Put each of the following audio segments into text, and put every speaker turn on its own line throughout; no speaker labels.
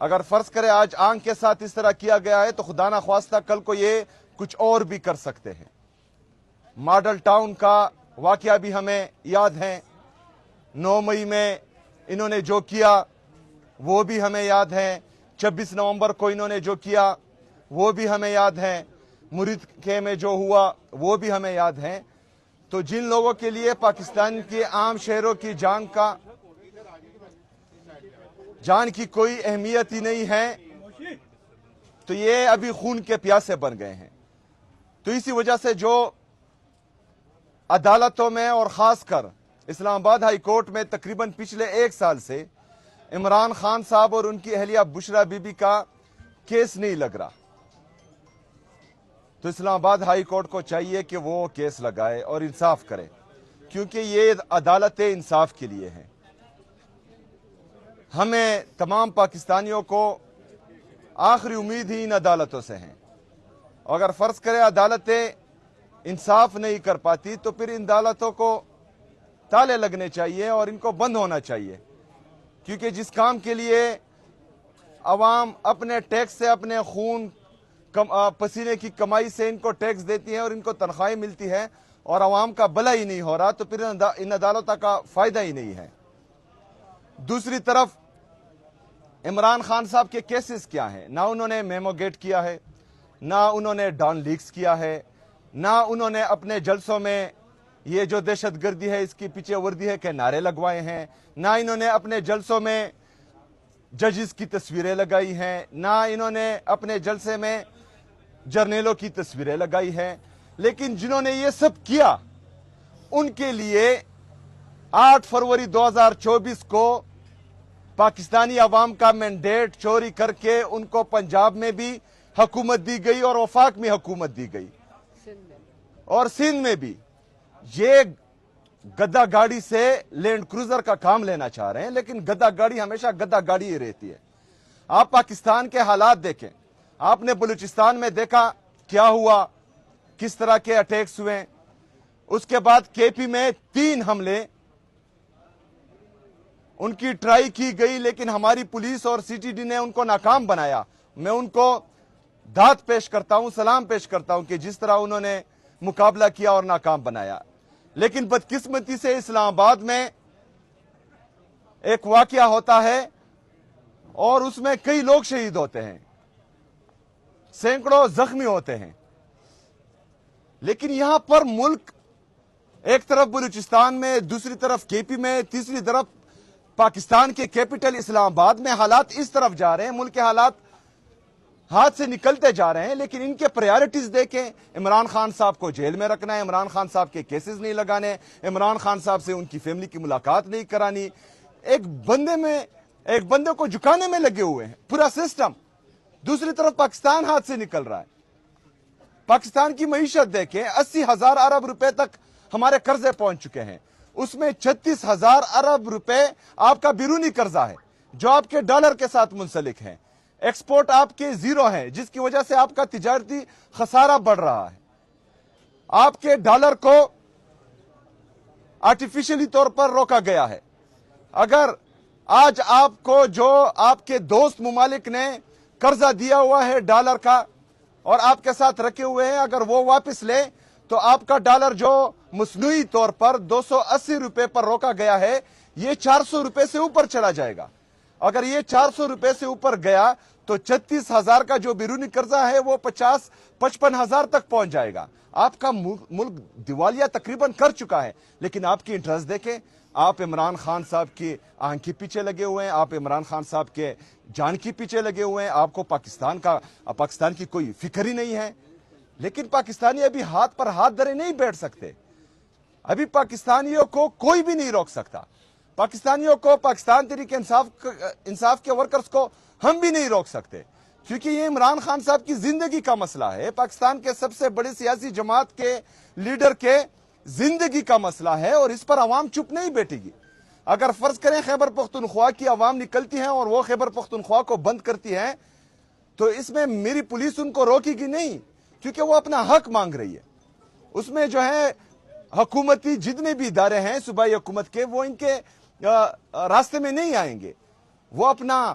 اگر فرض کرے آج آنکھ کے ساتھ اس طرح کیا گیا ہے تو خدا نہ خواستہ کل کو یہ کچھ اور بھی کر سکتے ہیں۔ ماڈل ٹاؤن کا واقعہ بھی ہمیں یاد ہے، 9 مئی میں انہوں نے جو کیا وہ بھی ہمیں یاد ہے، 26 نومبر کو انہوں نے جو کیا وہ بھی ہمیں یاد ہے، مرید کے میں جو ہوا وہ بھی ہمیں یاد ہے۔ تو جن لوگوں کے لیے پاکستان کے عام شہروں کی جان کی کوئی اہمیت ہی نہیں ہے، تو یہ ابھی خون کے پیاسے بن گئے ہیں۔ تو اسی وجہ سے جو عدالتوں میں اور خاص کر اسلام آباد ہائی کورٹ میں تقریباً پچھلے 1 سال سے عمران خان صاحب اور ان کی اہلیہ بشرا بی بی کا کیس نہیں لگ رہا، تو اسلام آباد ہائی کورٹ کو چاہیے کہ وہ کیس لگائے اور انصاف کرے، کیونکہ یہ عدالت انصاف کے لیے ہے۔ ہمیں تمام پاکستانیوں کو آخری امید ہی ان عدالتوں سے ہیں۔ اگر فرض کرے عدالتیں انصاف نہیں کر پاتی تو پھر ان عدالتوں کو تالے لگنے چاہیے اور ان کو بند ہونا چاہیے، کیونکہ جس کام کے لیے عوام اپنے ٹیکس سے، اپنے خون پسینے کی کمائی سے ان کو ٹیکس دیتی ہے اور ان کو تنخواہیں ملتی ہے اور عوام کا بھلا ہی نہیں ہو رہا، تو پھر ان عدالتوں کا فائدہ ہی نہیں ہے۔ دوسری طرف عمران خان صاحب کے کیسز کیا ہیں؟ نہ انہوں نے میمو گیٹ کیا ہے، نہ انہوں نے ڈان لیکس کیا ہے، نہ انہوں نے اپنے جلسوں میں یہ جو دہشت گردی ہے اس کی پیچھے وردی ہے کہ نعرے لگوائے ہیں، نہ انہوں نے اپنے جلسوں میں ججز کی تصویریں لگائی ہیں، نہ انہوں نے اپنے جلسے میں جرنیلوں کی تصویریں لگائی ہیں۔ لیکن جنہوں نے یہ سب کیا ان کے لیے 8 فروری 2024 کو پاکستانی عوام کا مینڈیٹ چوری کر کے ان کو پنجاب میں بھی حکومت دی گئی اور وفاق میں حکومت دی گئی اور سندھ میں بھی۔ یہ گدا گاڑی سے لینڈ کروزر کا کام لینا چاہ رہے ہیں، لیکن گدا گاڑی ہمیشہ گدا گاڑی ہی رہتی ہے۔ آپ پاکستان کے حالات دیکھیں، آپ نے بلوچستان میں دیکھا کیا ہوا، کس طرح کے اٹیکس ہوئے۔ اس کے بعد کے پی میں 3 حملے، ان کی ٹرائی کی گئی لیکن ہماری پولیس اور سی ٹی ڈی نے ان کو ناکام بنایا۔ میں ان کو داد پیش کرتا ہوں، سلام پیش کرتا ہوں کہ جس طرح انہوں نے مقابلہ کیا اور ناکام بنایا۔ لیکن بدقسمتی سے اسلام آباد میں ایک واقعہ ہوتا ہے اور اس میں کئی لوگ شہید ہوتے ہیں، سینکڑوں زخمی ہوتے ہیں، لیکن یہاں پر ملک ایک طرف بلوچستان میں، دوسری طرف کے پی میں، تیسری طرف پاکستان کے کیپٹل اسلام آباد میں حالات اس طرف جا رہے ہیں، ملک کے حالات ہاتھ سے نکلتے جا رہے ہیں۔ لیکن ان کے پریارٹیز دیکھیں، عمران خان صاحب کو جیل میں رکھنا ہے، عمران خان صاحب کے کیسز نہیں لگانے، عمران خان صاحب سے ان کی فیملی کی ملاقات نہیں کرانی، ایک بندے کو جھکانے میں لگے ہوئے ہیں پورا سسٹم۔ دوسری طرف پاکستان ہاتھ سے نکل رہا ہے۔ پاکستان کی معیشت دیکھیں، 80,000 ارب روپے تک ہمارے قرضے پہنچ چکے ہیں، اس میں 36,000 ارب روپے آپ کا بیرونی قرضہ ہے جو آپ کے ڈالر کے ساتھ منسلک ہیں، ایکسپورٹ آپ کے زیرو ہیں جس کی وجہ سے آپ کا تجارتی خسارہ بڑھ رہا ہے، آپ کے ڈالر کو آرٹیفیشلی طور پر روکا گیا ہے۔ اگر آج آپ کو جو آپ کے دوست ممالک نے قرضہ دیا ہوا ہے ڈالر کا اور آپ کے ساتھ رکھے ہوئے ہیں، اگر وہ واپس لیں تو آپ کا ڈالر جو مصنوعی طور پر 280 روپے پر روکا گیا ہے، یہ 400 روپے سے اوپر چلا جائے گا۔ اگر یہ 400 روپے سے اوپر گیا تو 36,000 کا جو بیرونی قرضہ ہے وہ 55,000 تک پہنچ جائے گا۔ آپ کا ملک دیوالیہ تقریباً کر چکا ہے، لیکن آپ کی انٹرسٹ دیکھیں، آپ عمران خان صاحب کی آنکھ کے پیچھے لگے ہوئے ہیں، آپ عمران خان صاحب کے جان کے پیچھے لگے ہوئے ہیں، آپ کو پاکستان کی کوئی فکر ہی نہیں ہے۔ لیکن پاکستانی ابھی ہاتھ پر ہاتھ دھرے نہیں بیٹھ سکتے، ابھی پاکستانیوں کو کوئی بھی نہیں روک سکتا، پاکستانیوں کو، پاکستان تحریک انصاف کے ورکرز کو ہم بھی نہیں روک سکتے، کیونکہ یہ عمران خان صاحب کی زندگی کا مسئلہ ہے، پاکستان کے سب سے بڑی سیاسی جماعت کے لیڈر کے زندگی کا مسئلہ ہے اور اس پر عوام چپ نہیں بیٹھے گی۔ اگر فرض کریں خیبر پختونخوا کی عوام نکلتی ہیں اور وہ خیبر پختونخوا کو بند کرتی ہے تو اس میں میری پولیس ان کو روکے گی نہیں، کیونکہ وہ اپنا حق مانگ رہی ہے۔ اس میں جو ہے حکومتی جتنے بھی ادارے ہیں صوبائی حکومت کے، وہ ان کے راستے میں نہیں آئیں گے، وہ اپنا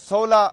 16